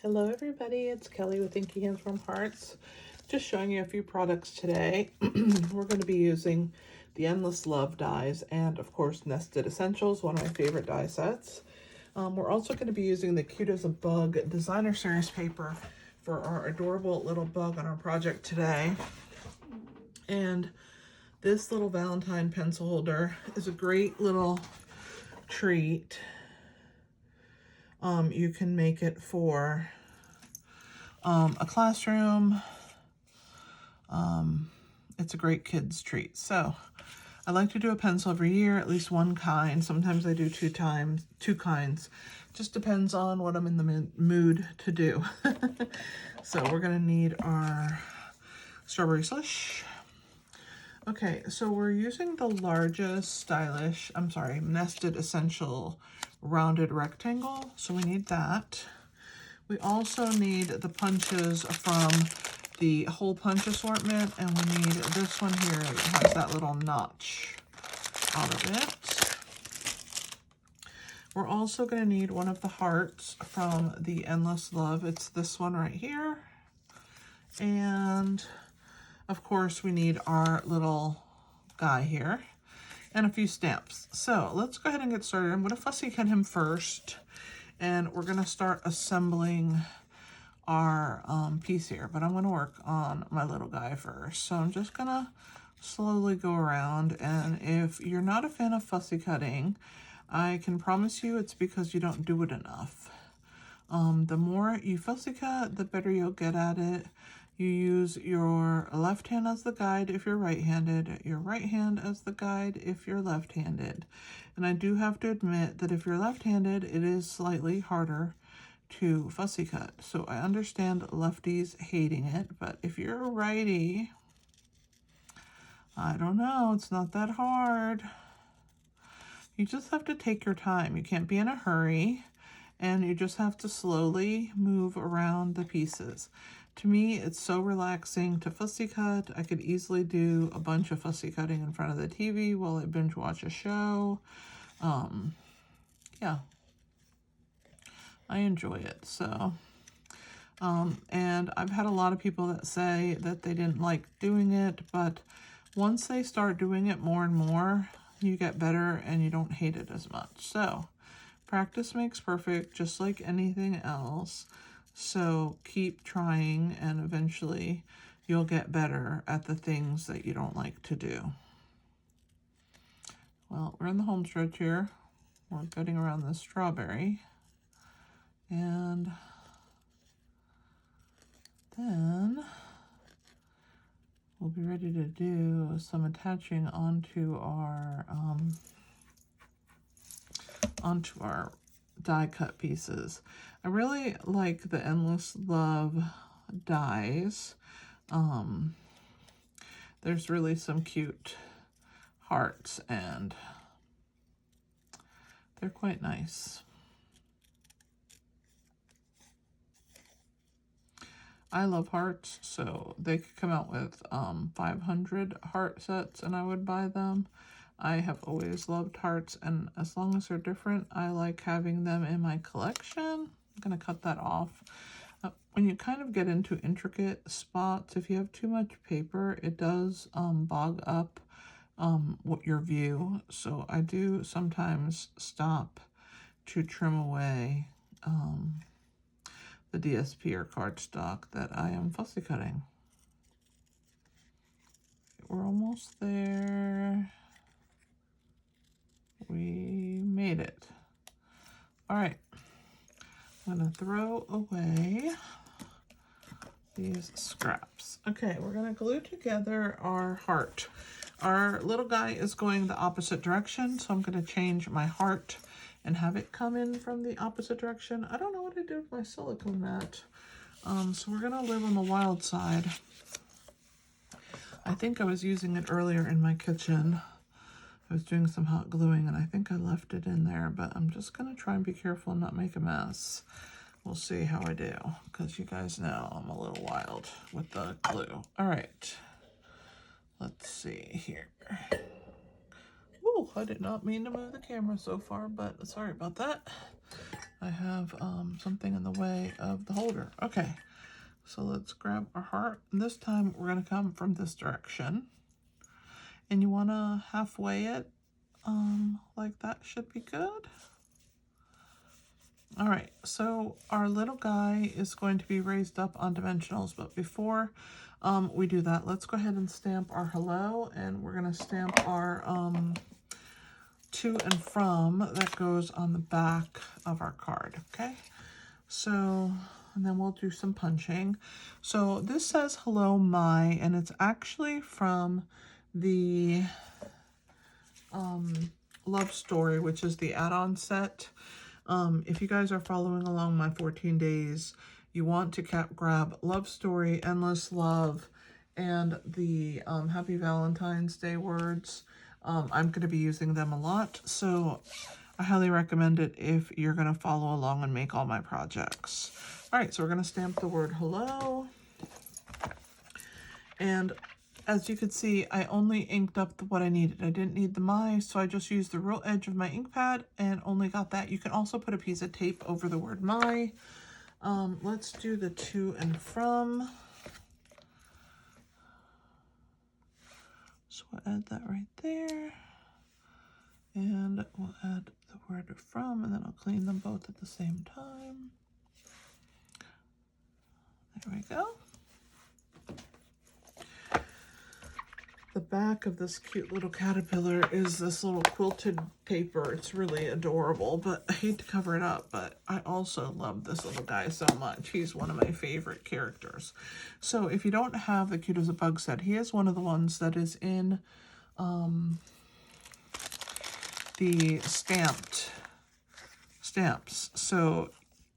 Hello everybody, it's Kelly with Inky Hands Warm Hearts. Just showing you a few products today. We're going to be using the Endless Love dies and of course Nested Essentials, one of my favorite die sets. We're also going to be using the Cute as a Bug designer series paper for our adorable little bug on our project today. And this little Valentine pencil holder is a great little treat. You can make it for a classroom. It's a great kids treat. So I like to do a pencil every year, at least one kind. Sometimes I do two kinds. Just depends on what I'm in the mood to do. So we're gonna need our strawberry slush. Okay, so we're using the largest nested essential rounded rectangle. So we need that. We also need the punches from the hole punch assortment, and we need this one here that has that little notch out of it. We're also going to need one of the hearts from the Endless Love. It's this one right here. And of course we need our little guy here and a few stamps. So let's go ahead and get started. I'm going to fussy cut him first, and we're going to start assembling our piece here, but I'm going to work on my little guy first. So I'm just going to slowly go around, and if you're not a fan of fussy cutting, I can promise you it's because you don't do it enough. The more you fussy cut, the better you'll get at it. You use your left hand as the guide if you're right-handed, your right hand as the guide if you're left-handed. And I do have to admit that if you're left-handed, it is slightly harder to fussy cut. So I understand lefties hating it, but if you're a righty, I don't know, it's not that hard. You just have to take your time. You can't be in a hurry, and you just have to slowly move around the pieces. To me, it's so relaxing to fussy cut. I could easily do a bunch of fussy cutting in front of the TV while I binge watch a show. Yeah, I enjoy it. So, and I've had a lot of people that say that they didn't like doing it, but once they start doing it more and more, you get better and you don't hate it as much. So practice makes perfect, just like anything else. So keep trying, and eventually you'll get better at the things that you don't like to do. Well, we're in the home stretch here. We're cutting around this strawberry. And then we'll be ready to do some attaching onto our die cut pieces. I really like the Endless Love dies. There's really some cute hearts, and they're quite nice. I love hearts, so they could come out with 500 heart sets and I would buy them. I have always loved hearts, and as long as they're different, I like having them in my collection. I'm going to cut that off. When you kind of get into intricate spots, if you have too much paper, it does bog up your view. So I do sometimes stop to trim away the DSP or cardstock that I am fussy cutting. We're almost there. We made it. All right, I'm gonna throw away these scraps. Okay, we're gonna glue together our heart. Our little guy is going the opposite direction, so I'm gonna change my heart and have it come in from the opposite direction. I don't know what to do with my silicone mat. So we're gonna live on the wild side. I think I was using it earlier in my kitchen. I was doing some hot gluing, and I think I left it in there, but I'm just gonna try and be careful and not make a mess. We'll see how I do, because you guys know I'm a little wild with the glue. All right, let's see here. Oh, I did not mean to move the camera so far, but sorry about that. I have something in the way of the holder. Okay, so let's grab our heart. And this time we're going to come from this direction. And you want to halfway it like that should be good. All right, so our little guy is going to be raised up on dimensionals, but before we do that, let's go ahead and stamp our hello, and we're going to stamp our to and from that goes on the back of our card, okay? So, and then we'll do some punching. So this says hello, my, and it's actually from the Love Story, which is the add-on set. If you guys are following along my 14 days, you want to grab Love Story, Endless Love, and the Happy Valentine's Day words. I'm going to be using them a lot, so I highly recommend it if you're going to follow along and make all my projects. All right, so we're going to stamp the word hello. And as you can see, I only inked up what I needed. I didn't need the my, so I just used the real edge of my ink pad and only got that. You can also put a piece of tape over the word my. Let's do the to and from. So we'll add that right there. And we'll add the word from, and then I'll clean them both at the same time. There we go. The back of this cute little caterpillar is this little quilted paper. It's really adorable, but I hate to cover it up, but I also love this little guy so much. He's one of my favorite characters. So if you don't have the Cute as a Bug set, he is one of the ones that is in the stamped stamps. So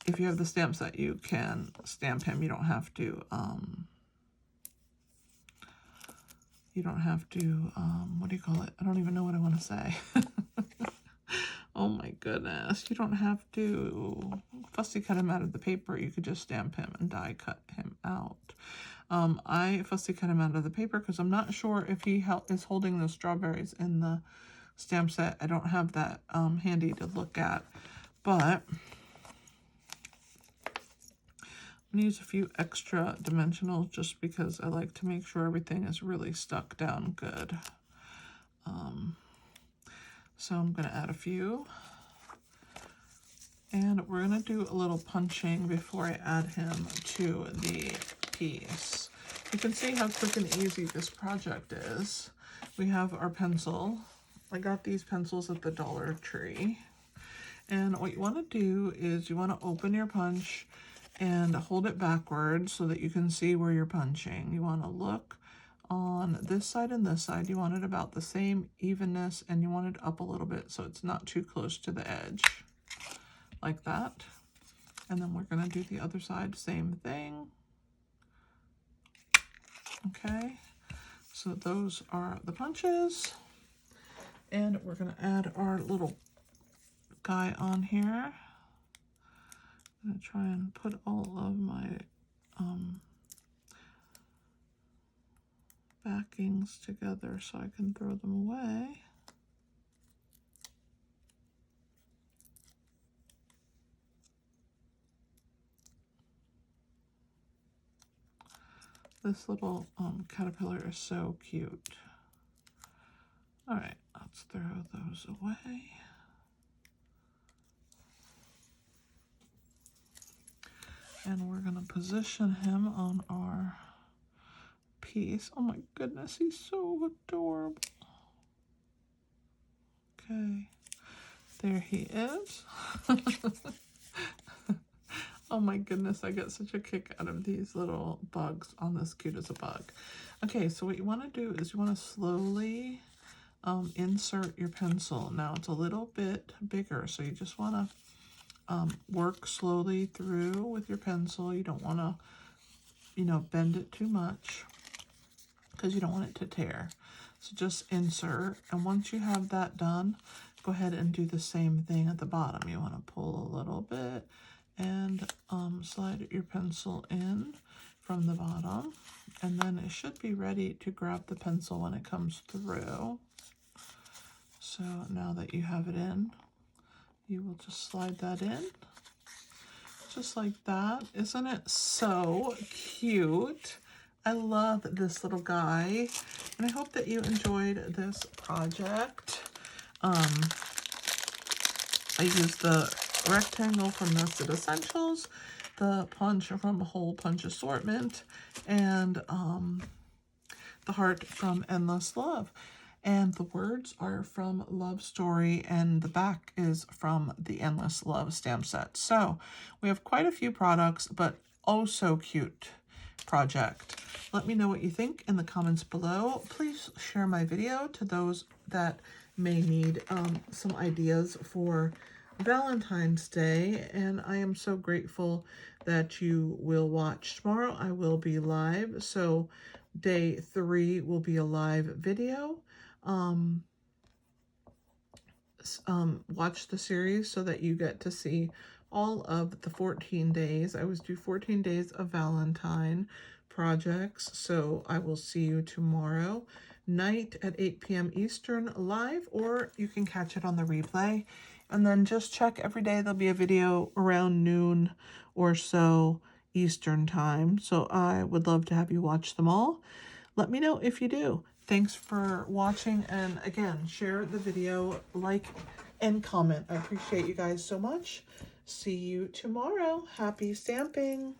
if you have the stamp set, you can stamp him. You don't have to what do you call it? I don't even know what I want to say. Oh my goodness. You don't have to fussy cut him out of the paper. You could just stamp him and die cut him out. I fussy cut him out of the paper because I'm not sure if he is holding the strawberries in the stamp set. I don't have that handy to look at, but I'm going to use a few extra dimensionals just because I like to make sure everything is really stuck down good. So I'm going to add a few. And we're going to do a little punching before I add him to the piece. You can see how quick and easy this project is. We have our pencil. I got these pencils at the Dollar Tree. And what you want to do is you want to open your punch and hold it backwards so that you can see where you're punching. You want to look on this side and this side. You want it about the same evenness, and you want it up a little bit so it's not too close to the edge, like that. And then we're going to do the other side, same thing. Okay, so those are the punches. And we're going to add our little guy on here. I'm going to try and put all of my backings together so I can throw them away. This little caterpillar is so cute. All right, let's throw those away. And we're going to position him on our piece. Oh my goodness, he's so adorable. Okay, there he is. Oh my goodness, I get such a kick out of these little bugs on this Cute as a Bug. Okay, so what you want to do is you want to slowly insert your pencil. Now it's a little bit bigger, so you just want to work slowly through with your pencil. You don't want to, bend it too much because you don't want it to tear. So just insert, and once you have that done, go ahead and do the same thing at the bottom. You want to pull a little bit and slide your pencil in from the bottom, and then it should be ready to grab the pencil when it comes through. So now that you have it in, you will just slide that in, just like that. Isn't it so cute? I love this little guy, and I hope that you enjoyed this project. I used the rectangle from Nested Essentials, the punch from Whole Punch Assortment, and the heart from Endless Love. And the words are from Love Story, and the back is from the Endless Love stamp set. So we have quite a few products, but oh so cute project. Let me know what you think in the comments below. Please share my video to those that may need some ideas for Valentine's Day, and I am so grateful that you will watch. Tomorrow I will be live, so day 3 will be a live video. Watch the series so that you get to see all of the 14 days. I always do 14 days of Valentine projects, so I will see you tomorrow night at 8 p.m. Eastern live, or you can catch it on the replay. And then just check every day. There'll be a video around noon or so Eastern time. So I would love to have you watch them all. Let me know if you do. Thanks for watching, and again, share the video, like, and comment. I appreciate you guys so much. See you tomorrow. Happy stamping!